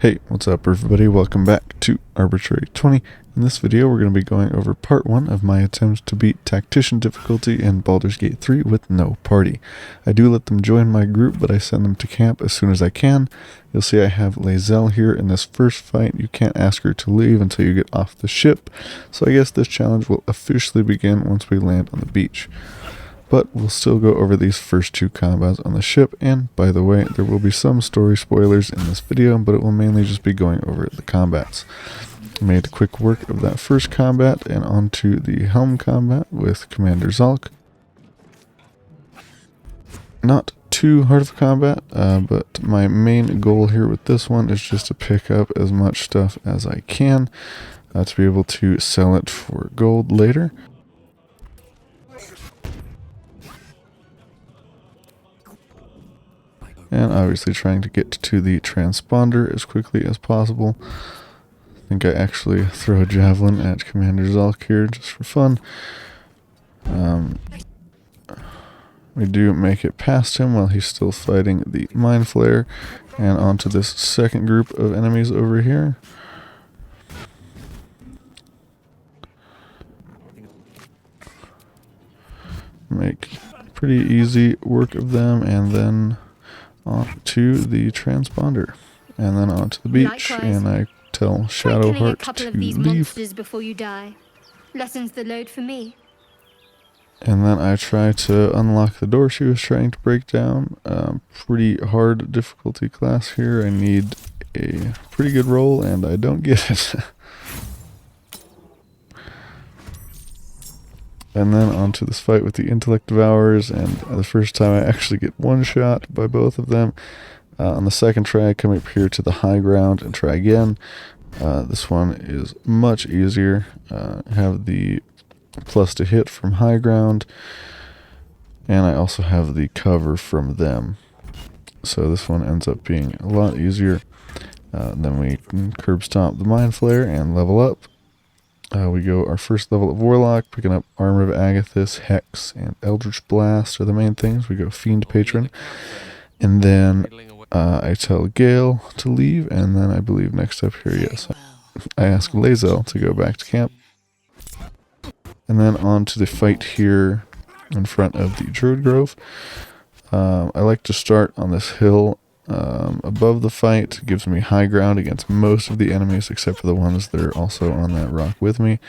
Hey, what's up everybody? Welcome back to Arbitrary 20. In this video we're going to be going over part 1 of my attempts to beat Tactician difficulty in Baldur's Gate 3 with no party. I do let them join my group, but I send them to camp as soon as I can. You'll see I have Lazelle here in this first fight. You can't ask her to leave until you get off the ship, so I guess this challenge will officially begin once we land on the beach. But we'll still go over these first two combats on the ship, and by the way, there will be some story spoilers in this video, but it will mainly just be going over the combats. Made quick work of that first combat, and onto the helm combat with Commander Zalk. Not too hard of a combat, but my main goal here with this one is just to pick up as much stuff as I can, to be able to sell it for gold later. And obviously trying to get to the transponder as quickly as possible. I think I actually throw a javelin at Commander Zalk here just for fun. We do make it past him while he's still fighting the Mind Flayer. And onto this second group of enemies over here. Make pretty easy work of them, and then onto the transponder, and then onto the beach. Likewise. And I tell Shadowheart to leave before you die. Lessens the load for me. And then I try to unlock the door she was trying to break down. Pretty hard difficulty class here. I need a pretty good roll, and I don't get it. And then onto this fight with the Intellect Devourers, and the first time I actually get one shot by both of them. On the second try, I come up here to the high ground and try again. This one is much easier. Have the plus to hit from high ground, and I also have the cover from them. So this one ends up being a lot easier. Then we curb stomp the Mind Flayer and level up. We go our first level of Warlock, picking up Armor of Agathis, Hex, and Eldritch Blast are the main things. We go Fiend Patron. And then I tell Gale to leave, and then I believe next up here, yes, I ask Lazelle to go back to camp. And then on to the fight here in front of the Druid Grove. I like to start on this hill above the fight. It gives me high ground against most of the enemies except for the ones that are also on that rock with me.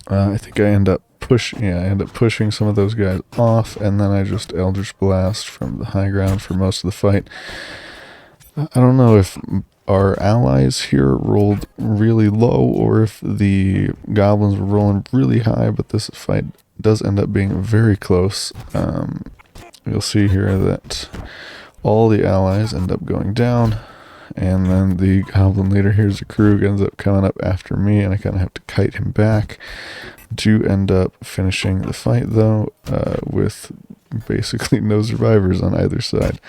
I think I end up pushing some of those guys off, and then I just Eldritch Blast from the high ground for most of the fight. I don't know if our allies here rolled really low or if the goblins were rolling really high, but this fight does end up being very close. You'll see here that all the allies end up going down, and then the goblin leader here, Zakrug, ends up coming up after me, and I kind of have to kite him back. Do end up finishing the fight though, with basically no survivors on either side.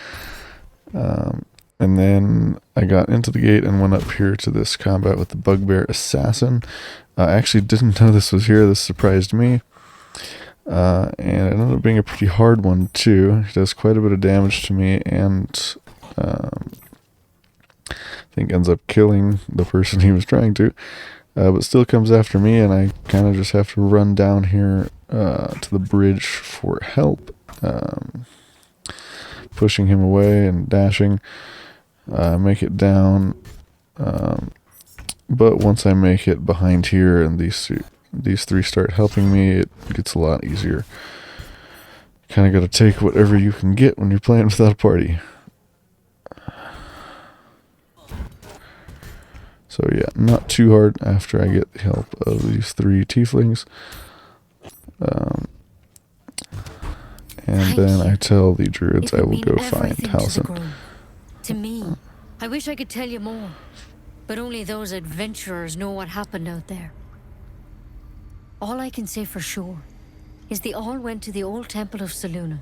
And then I got into the gate and went up here to this combat with the Bugbear Assassin. I actually didn't know this was here. This surprised me. And it ended up being a pretty hard one too. It does quite a bit of damage to me, and I think ends up killing the person he was trying to, but still comes after me, and I kind of just have to run down here to the bridge for help, pushing him away and dashing, make it down, but once I make it behind here and these three start helping me, it gets a lot easier. Kind of got to take whatever you can get when you're playing without a party. So yeah, not too hard after I get the help of these three tieflings. And then I tell the druids I will go find Taliesin. To me, I wish I could tell you more, but only those adventurers know what happened out there. All I can say for sure is they all went to the old temple of Selûne.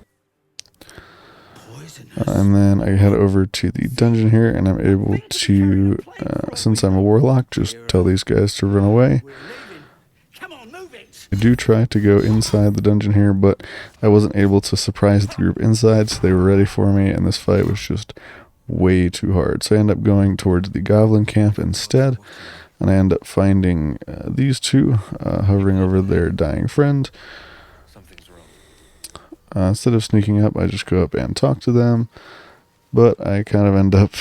And then I head over to the dungeon here, and I'm able to, since I'm a warlock, just tell these guys to run away. I do try to go inside the dungeon here, but I wasn't able to surprise the group inside, so they were ready for me, and this fight was just way too hard. So I end up going towards the goblin camp instead, and I end up finding these two hovering over their dying friend. Instead of sneaking up, I just go up and talk to them, but I kind of end up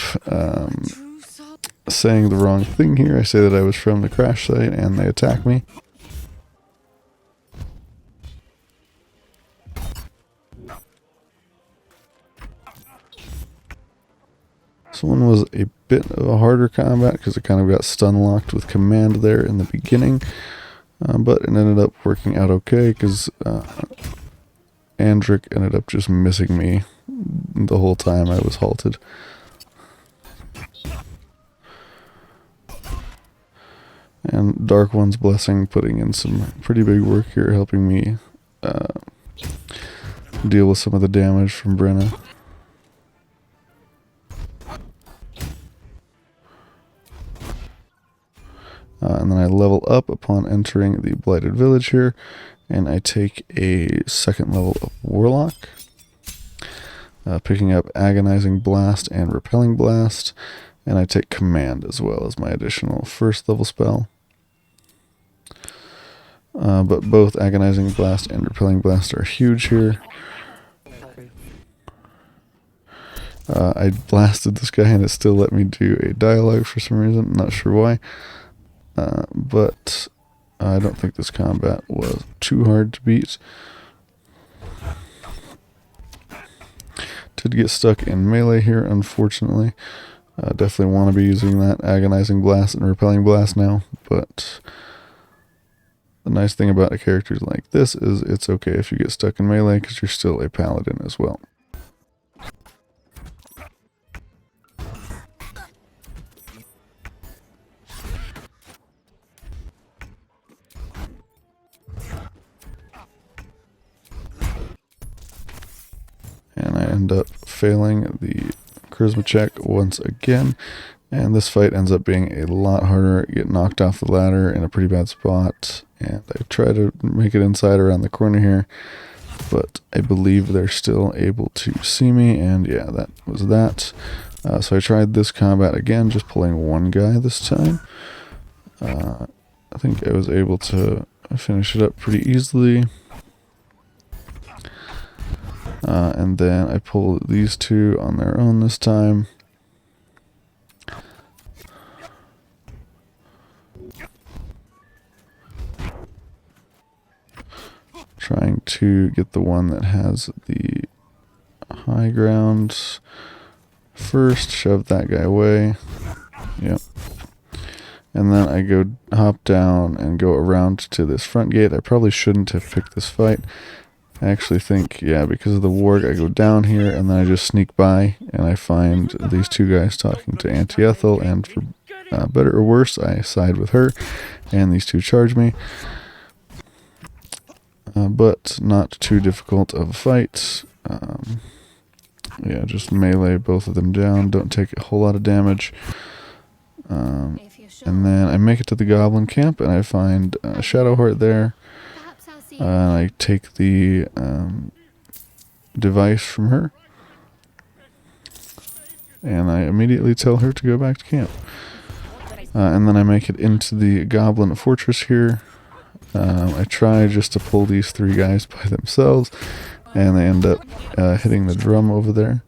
saying the wrong thing here. I say that I was from the crash site, and they attack me. This one was a bit of a harder combat because it kind of got stun locked with command there in the beginning, but it ended up working out okay because Andric ended up just missing me the whole time I was halted. And Dark One's Blessing putting in some pretty big work here, helping me deal with some of the damage from Brenna. And then I level up upon entering the Blighted Village here, and I take a second level of Warlock, picking up Agonizing Blast and Repelling Blast, and I take Command as well as my additional first level spell. But both Agonizing Blast and Repelling Blast are huge here. I blasted this guy and it still let me do a dialogue for some reason, not sure why. But I don't think this combat was too hard to beat. Did get stuck in melee here, unfortunately. Definitely want to be using that Agonizing Blast and Repelling Blast now, but the nice thing about a character like this is it's okay if you get stuck in melee because you're still a paladin as well. And I end up failing the charisma check once again, and this fight ends up being a lot harder. I get knocked off the ladder in a pretty bad spot, and I try to make it inside around the corner here, but I believe they're still able to see me, and yeah, that was that. So I tried this combat again, just pulling one guy this time. I think I was able to finish it up pretty easily. And then I pull these two on their own this time. Trying to get the one that has the high ground first, shove that guy away. Yep. And then I go hop down and go around to this front gate. I probably shouldn't have picked this fight. I actually think, yeah, because of the warg, I go down here and then I just sneak by and I find these two guys talking to Auntie Ethel, and for better or worse, I side with her and these two charge me. But not too difficult of a fight. Yeah, just melee both of them down, don't take a whole lot of damage. And then I make it to the goblin camp and I find Shadowheart there. I take the device from her, and I immediately tell her to go back to camp. And then I make it into the goblin fortress here. I try just to pull these three guys by themselves, and they end up hitting the drum over there,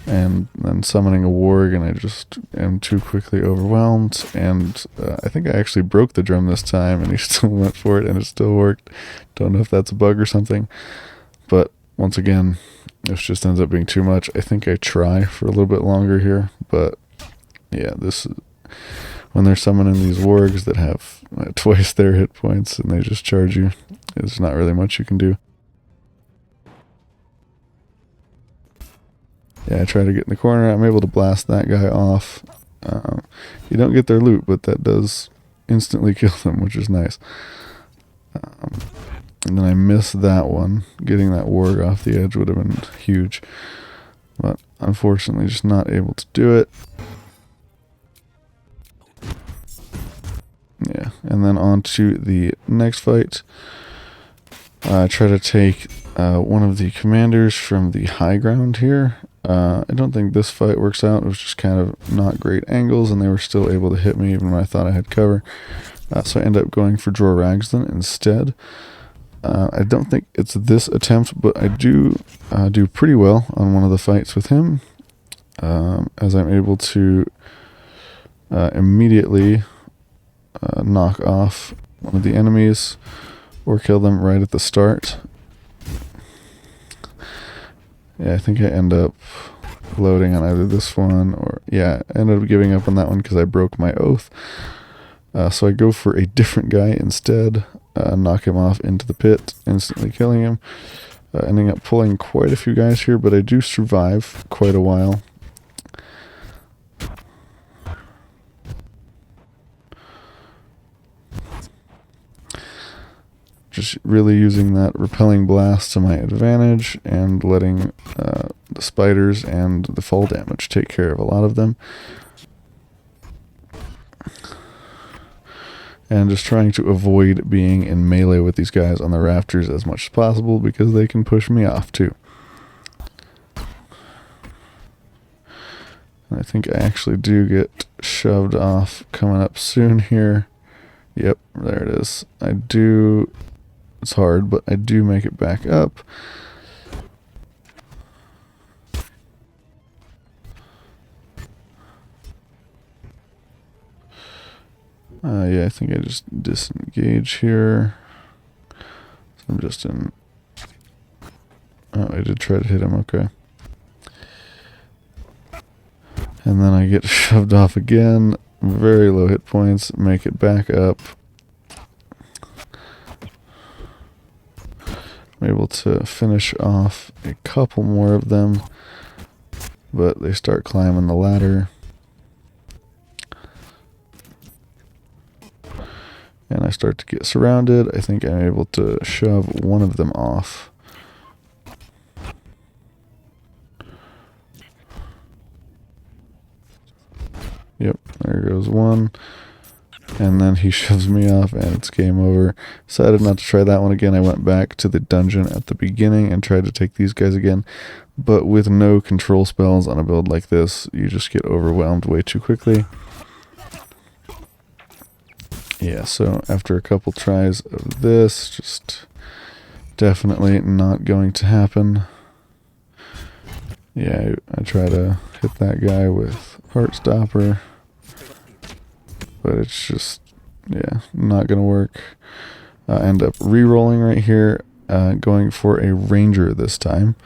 and then summoning a warg, and I just am too quickly overwhelmed, and I think I actually broke the drum this time, and he still went for it, and it still worked. Don't know if that's a bug or something, but once again, this just ends up being too much. I think I try for a little bit longer here, but yeah, this is when they're summoning these wargs that have twice their hit points, and they just charge you. There's not really much you can do. Yeah, I try to get in the corner. I'm able to blast that guy off. You don't get their loot, but that does instantly kill them, which is nice. And then I miss that one. Getting that warg off the edge would have been huge. But unfortunately, just not able to do it. Yeah, and then on to the next fight. I try to take one of the commanders from the high ground here. I don't think this fight works out. It was just kind of not great angles, and they were still able to hit me even when I thought I had cover. So I end up going for Draw Ragsden instead. I don't think it's this attempt, but I do do pretty well on one of the fights with him, as I'm able to immediately knock off one of the enemies or kill them right at the start. Yeah, I think I end up loading on either this one or, yeah, I ended up giving up on that one because I broke my oath. So I go for a different guy instead, knock him off into the pit, instantly killing him. Ending up pulling quite a few guys here, but I do survive quite a while. Just really using that repelling blast to my advantage and letting the spiders and the fall damage take care of a lot of them. And just trying to avoid being in melee with these guys on the rafters as much as possible because they can push me off too. I think I actually do get shoved off coming up soon here. Yep, there it is. I do... It's hard, but I do make it back up. Yeah, I think I just disengage here. So I'm just in... Oh, I did try to hit him, okay. And then I get shoved off again. Very low hit points. Make it back up. I'm able to finish off a couple more of them, but they start climbing the ladder. And I start to get surrounded. I think I'm able to shove one of them off. Yep, there goes one. And then he shoves me off and it's game over. Decided not to try that one again. I went back to the dungeon at the beginning and tried to take these guys again. But with no control spells on a build like this, you just get overwhelmed way too quickly. Yeah, so after a couple tries of this, just definitely not going to happen. Yeah, I try to hit that guy with Heartstopper. But it's just, yeah, not going to work. End up re-rolling right here, going for a ranger this time.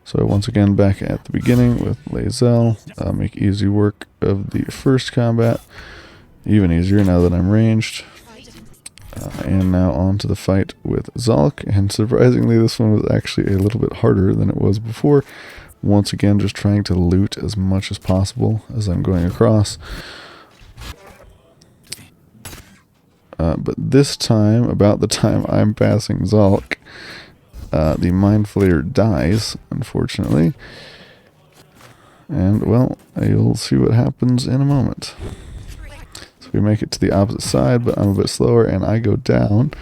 So once again back at the beginning with Lae'zel. Make easy work of the first combat. Even easier now that I'm ranged. And now on to the fight with Zalk. And surprisingly this one was actually a little bit harder than it was before. Once again, just trying to loot as much as possible as I'm going across. But this time, about the time I'm passing Zalk, the Mind Flayer dies, unfortunately. And, well, you'll see what happens in a moment. So we make it to the opposite side, but I'm a bit slower, and I go down.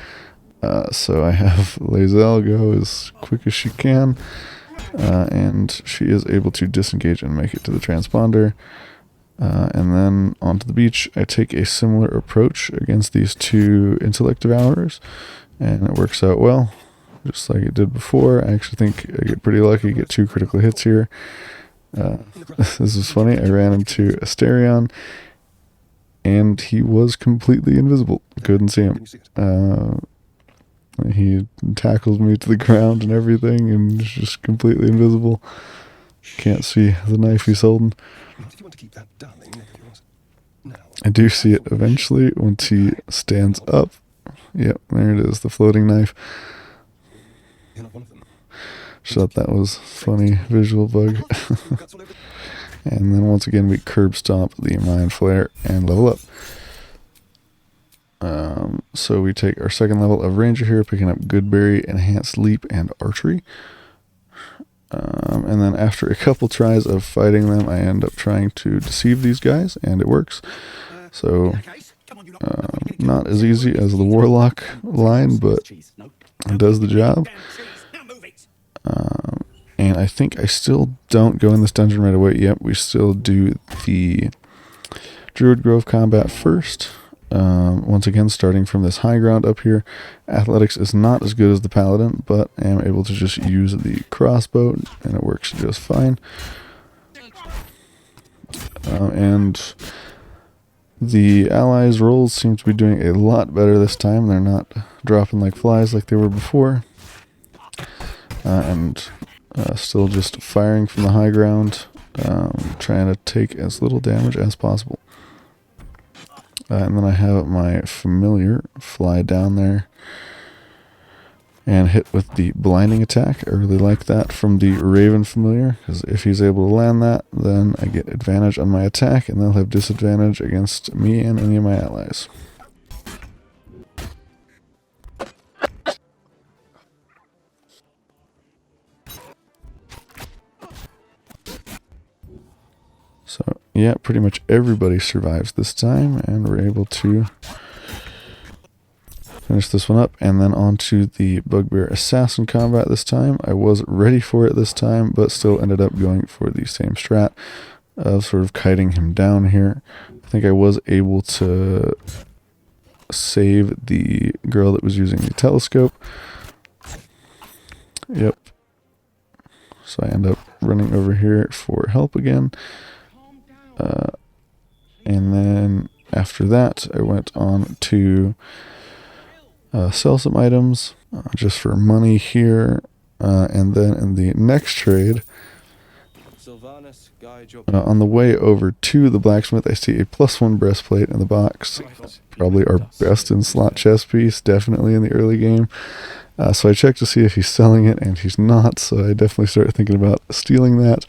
So I have Lae'zel go as quick as she can. And she is able to disengage and make it to the transponder. And then onto the beach, I take a similar approach against these two intellect devourers, and it works out well, just like it did before. I actually think I get pretty lucky, get 2 critical hits here. This is funny, I ran into Asterion, and he was completely invisible. Couldn't see him. He tackles me to the ground and everything, and is just completely invisible. Can't see the knife he's holding. I do see it eventually once he stands up. Yep, there it is, the floating knife. Just thought that was funny visual bug. And then once again we curb stomp the Mind Flayer and level up. So we take our second level of Ranger here, picking up Goodberry, Enhanced Leap, and Archery. And then after a couple tries of fighting them, I end up trying to deceive these guys, and it works. So Not as easy as the Warlock line, but it does the job. And I think I still don't go in this dungeon right away. Yep, we still do the Druid Grove combat first. Once again, starting from this high ground up here. Athletics is not as good as the Paladin, but I am able to just use the crossbow, and it works just fine. And the allies' rolls seem to be doing a lot better this time. They're not dropping like flies like they were before. And still just firing from the high ground, trying to take as little damage as possible. And then I have my familiar fly down there and hit with the blinding attack. I really like that from the Raven familiar, because if he's able to land that, then I get advantage on my attack, and they'll have disadvantage against me and any of my allies. So yeah, pretty much everybody survives this time, and we're able to finish this one up. And then on to the Bugbear Assassin combat this time. I wasn't ready for it this time, but still ended up going for the same strat of sort of kiting him down here. I think I was able to save the girl that was using the telescope. Yep. So I end up running over here for help again. And then after that, I went on to sell some items just for money here. And then in the next trade, on the way over to the blacksmith, I see a +1 breastplate in the box. Probably our best in slot chest piece, definitely in the early game. So I checked to see if he's selling it, and he's not. So I definitely started thinking about stealing that.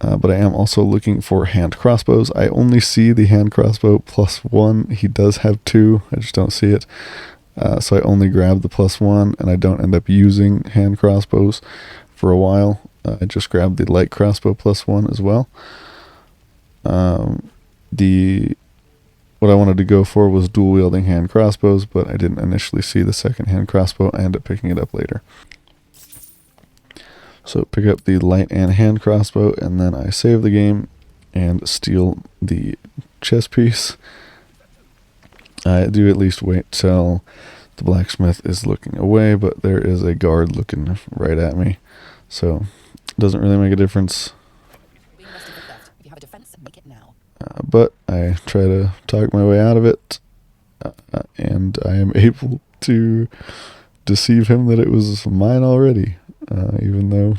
But I am also looking for hand crossbows. I only see the hand crossbow +1. He does have 2. I just don't see it. So I only grab the +1, and I don't end up using hand crossbows for a while. I just grabbed the light crossbow +1 as well. What I wanted to go for was dual wielding hand crossbows, but I didn't initially see the second hand crossbow. I ended up picking it up later. So pick up the light and hand crossbow, and then I save the game and steal the chest piece. I do at least wait till the blacksmith is looking away, but there is a guard looking right at me, so it doesn't really make a difference. But I try to talk my way out of it, and I am able to deceive him that it was mine already. Even though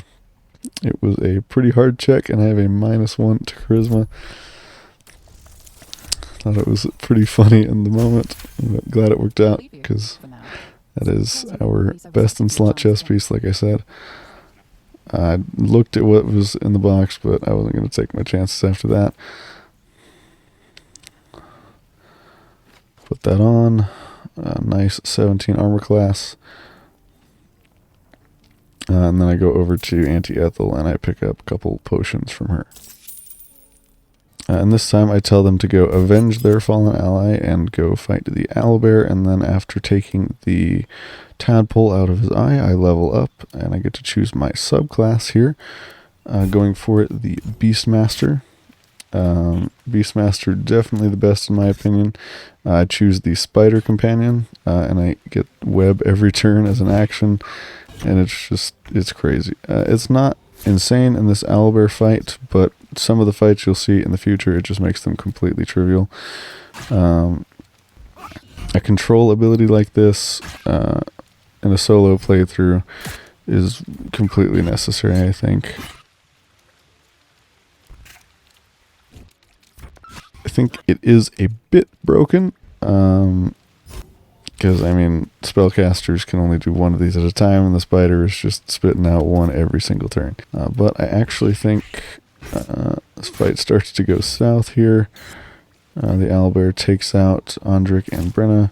it was a pretty hard check, and I have a -1 to charisma. Thought it was pretty funny in the moment. I'm glad it worked out, because that is our best in slot chess piece, like I said. I looked at what was in the box, but I wasn't going to take my chances after that. Put that on. Nice 17 armor class. And then I go over to Auntie Ethel, and I pick up a couple potions from her. And this time I tell them to go avenge their fallen ally and go fight the owlbear. And then after taking the tadpole out of his eye, I level up, and I get to choose my subclass here. Going for the Beastmaster. Beastmaster, definitely the best in my opinion. I choose the Spider Companion, and I get web every turn as an action. And it's crazy. It's not insane in this owlbear fight, but some of the fights you'll see in the future, it just makes them completely trivial. A control ability like this in a solo playthrough is completely necessary, I think. I think it is a bit broken. Because, I mean, spellcasters can only do one of these at a time, and the spider is just spitting out one every single turn. But I actually think this fight starts to go south here. The owlbear takes out Andrik and Brenna,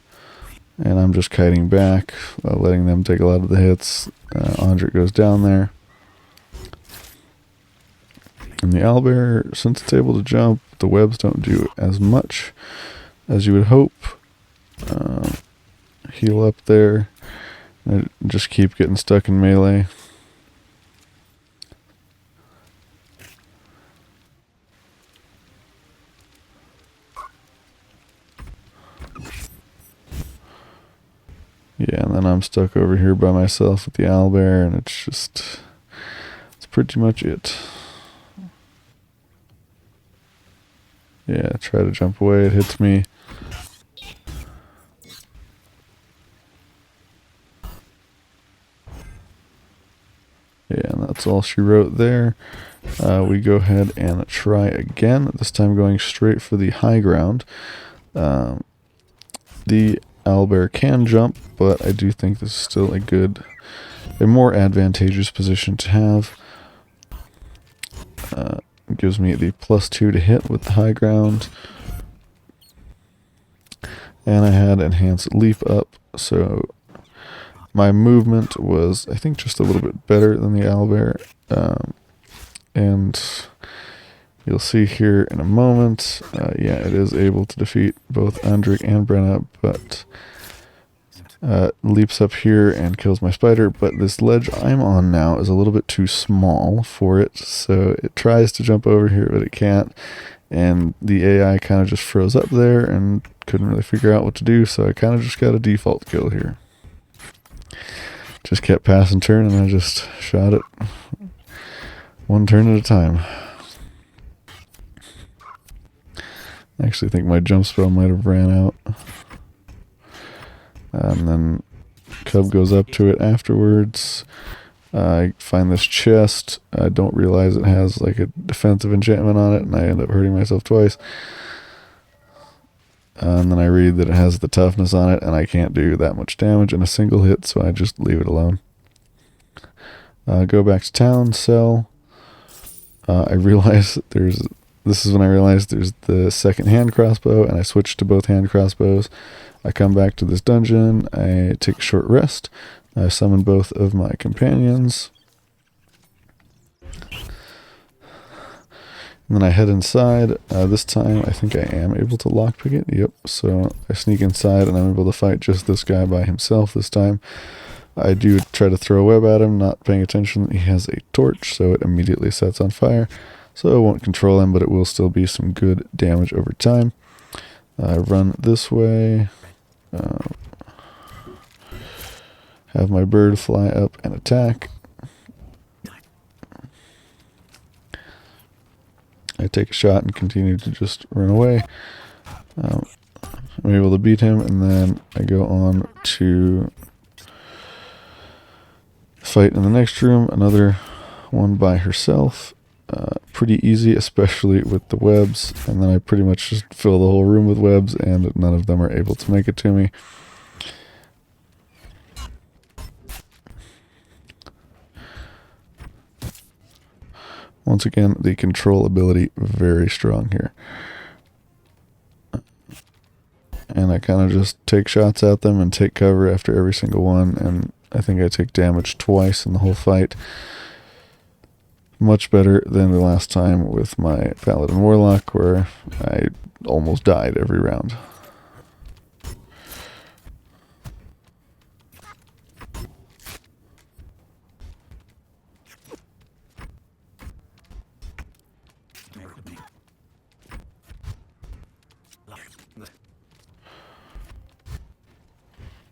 and I'm just kiting back, letting them take a lot of the hits. Andrik goes down there. And the owlbear, since it's able to jump, the webs don't do as much as you would hope. Heal up there. I just keep getting stuck in melee. Yeah, and then I'm stuck over here by myself with the owlbear, and it's pretty much it. Yeah, try to jump away, it hits me. Yeah, and that's all she wrote there. We go ahead and try again, this time going straight for the high ground. The owlbear can jump, but I do think this is still a more advantageous position to have. It gives me the +2 to hit with the high ground. And I had enhanced leap up, so my movement was, I think, just a little bit better than the owlbear. And you'll see here in a moment, yeah, it is able to defeat both Andrik and Brenna, but leaps up here and kills my spider. But this ledge I'm on now is a little bit too small for it, so it tries to jump over here, but it can't. And the AI kind of just froze up there and couldn't really figure out what to do, so I kind of just got a default kill here. Just kept passing turn, and I just shot it one turn at a time. I actually think my jump spell might have ran out. And then Cub goes up to it afterwards. I find this chest. I don't realize it has like a defensive enchantment on it, and I end up hurting myself twice. And then I read that it has the toughness on it, and I can't do that much damage in a single hit, so I just leave it alone. Go back to town, sell. I realize this is when I realized there's the second hand crossbow, and I switched to both hand crossbows. I come back to this dungeon, I take a short rest, I summon both of my companions, and then I head inside. This time I think I am able to lockpick it, yep, so I sneak inside and I'm able to fight just this guy by himself this time. I do try to throw a web at him, not paying attention. He has a torch, so it immediately sets on fire, so it won't control him, but it will still be some good damage over time. I run this way. Have my bird fly up and attack. I take a shot and continue to just run away. I'm able to beat him, and then I go on to fight in the next room, another one by herself. Pretty easy, especially with the webs, and then I pretty much just fill the whole room with webs, and none of them are able to make it to me. Once again, the control ability very strong here. And I kind of just take shots at them and take cover after every single one, and I think I take damage twice in the whole fight. Much better than the last time with my Paladin Warlock, where I almost died every round.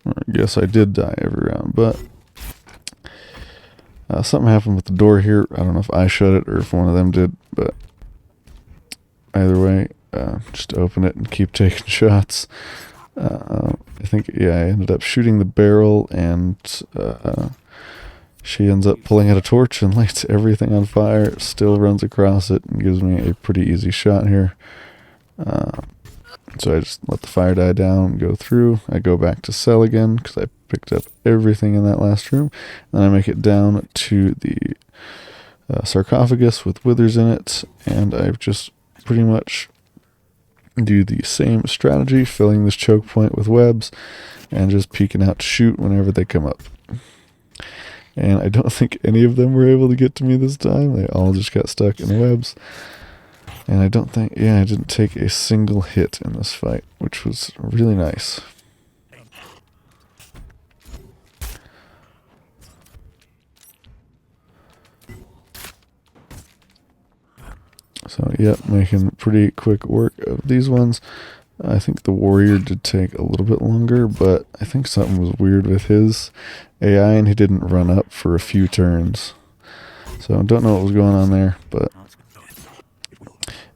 I guess I did die every round, but something happened with the door here. I don't know if I shut it or if one of them did, but either way, just open it and keep taking shots. I think, yeah, I ended up shooting the barrel, and she ends up pulling out a torch and lights everything on fire, still runs across it, and gives me a pretty easy shot here. So I just let the fire die down and go through. I go back to cell again because I picked up everything in that last room. Then I make it down to the sarcophagus with withers in it, and I just pretty much do the same strategy, filling this choke point with webs and just peeking out to shoot whenever they come up. And I don't think any of them were able to get to me this time. They all just got stuck in webs. And I don't think, yeah, I didn't take a single hit in this fight, which was really nice. So, yep, making pretty quick work of these ones. I think the warrior did take a little bit longer, but I think something was weird with his AI, and he didn't run up for a few turns. So, I don't know what was going on there, but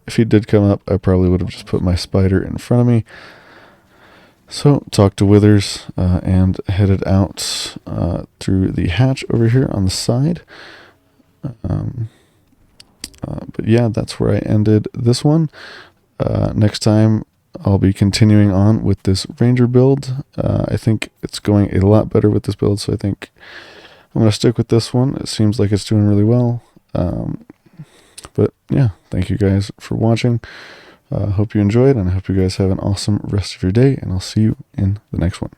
if he did come up, I probably would have just put my spider in front of me. So, talked to Withers and headed out through the hatch over here on the side. But yeah, that's where I ended this one. Next time, I'll be continuing on with this ranger build. I think it's going a lot better with this build, so I think I'm going to stick with this one. It seems like it's doing really well. But yeah, thank you guys for watching. Hope you enjoyed, and I hope you guys have an awesome rest of your day, and I'll see you in the next one.